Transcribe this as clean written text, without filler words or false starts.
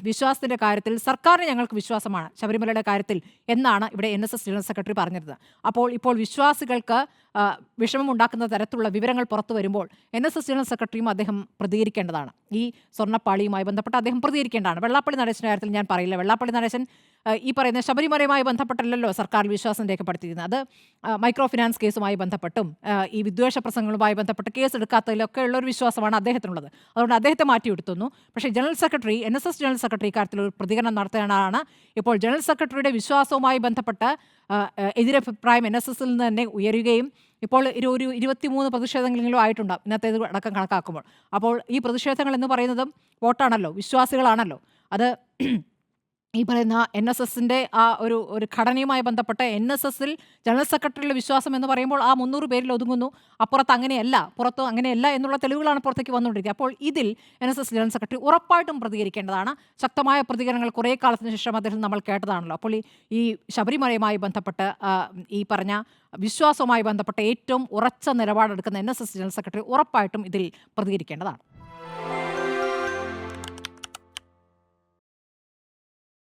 വിശ്വാസത്തിന്റെ കാര്യത്തിൽ സർക്കാരിന് ഞങ്ങൾക്ക് വിശ്വാസമാണ് ശബരിമലയുടെ കാര്യത്തിൽ എന്നാണ് ഇവിടെ NSS ജനറൽ സെക്രട്ടറി പറഞ്ഞിരുന്നത്. ഇപ്പോൾ വിശ്വാസികൾക്ക് വിഷമമുണ്ടാക്കുന്ന തരത്തിലുള്ള വിവരങ്ങൾ പുറത്തു വരുമ്പോൾ NSS ജനറൽ സെക്രട്ടറിയും അദ്ദേഹം പ്രതികരിക്കേണ്ടതാണ്. ഈ സ്വർണ്ണപ്പാളിയുമായി ബന്ധപ്പെട്ട് അദ്ദേഹം പ്രതികരിക്കേണ്ടതാണ്. വെള്ളാപ്പള്ളി നടേശന്റെ കാര്യത്തിൽ ഞാൻ പറയില്ല. വെള്ളാപ്പള്ളി നടേശൻ ഈ പറയുന്ന ശബരിമലയുമായി ബന്ധപ്പെട്ടല്ലല്ലോ സർക്കാർ വിശ്വാസം രേഖപ്പെടുത്തിയിരുന്നത്. അത് മൈക്രോ ഫിനാൻസ് കേസുമായി ബന്ധപ്പെട്ടും ഈ വിദ്വേഷ പ്രസംഗങ്ങളുമായി ബന്ധപ്പെട്ട് കേസെടുക്കാത്തതിലൊക്കെ ഉള്ള ഒരു വിശ്വാസമാണ് അദ്ദേഹത്തിനുള്ളത്. അതുകൊണ്ട് അദ്ദേഹത്തെ മാറ്റിയെടുത്തുന്നു. പക്ഷേ general secretary NSS general secretary ഇക്കാര്യത്തിൽ ഒരു പ്രതികരണം നടത്തുകയാണ്. ഇപ്പോൾ ജനറൽ സെക്രട്ടറിയുടെ വിശ്വാസവുമായി ബന്ധപ്പെട്ട് എതിരഭിപ്രായം NSSൽ നിന്ന് തന്നെ ഉയരുകയും ഇപ്പോൾ ഒരു 23 പ്രതിഷേധങ്ങളെങ്കിലും ആയിട്ടുണ്ടാകും ഇന്നത്തേത് അടക്കം കണക്കാക്കുമ്പോൾ. അപ്പോൾ ഈ പ്രതിഷേധങ്ങൾ എന്ന് പറയുന്നതും വോട്ടാണല്ലോ, വിശ്വാസികളാണല്ലോ. അത് ഈ പറയുന്ന NSSന്റെ ആ ഒരു ഘടനയുമായി ബന്ധപ്പെട്ട് NSSൽ ജനറൽ സെക്രട്ടറിയുടെ വിശ്വാസം എന്ന് പറയുമ്പോൾ ആ 300 പേരിൽ ഒതുങ്ങുന്നു. അപ്പുറത്ത് അങ്ങനെയല്ല, പുറത്ത് അങ്ങനെയല്ല എന്നുള്ള തെളിവുകളാണ് പുറത്തേക്ക് വന്നുകൊണ്ടിരിക്കുക. അപ്പോൾ ഇതിൽ NSS ജനറൽ സെക്രട്ടറി ഉറപ്പായിട്ടും പ്രതികരിക്കേണ്ടതാണ്. ശക്തമായ പ്രതികരണങ്ങൾ കുറേ കാലത്തിന് ശേഷം അദ്ദേഹം നമ്മൾ കേട്ടതാണല്ലോ. അപ്പോൾ ഈ ശബരിമലയുമായി ബന്ധപ്പെട്ട് ഈ പറഞ്ഞ വിശ്വാസവുമായി ബന്ധപ്പെട്ട് ഏറ്റവും ഉറച്ച നിലപാടെടുക്കുന്ന NSS ജനറൽ സെക്രട്ടറി ഉറപ്പായിട്ടും ഇതിൽ പ്രതികരിക്കേണ്ടതാണ്.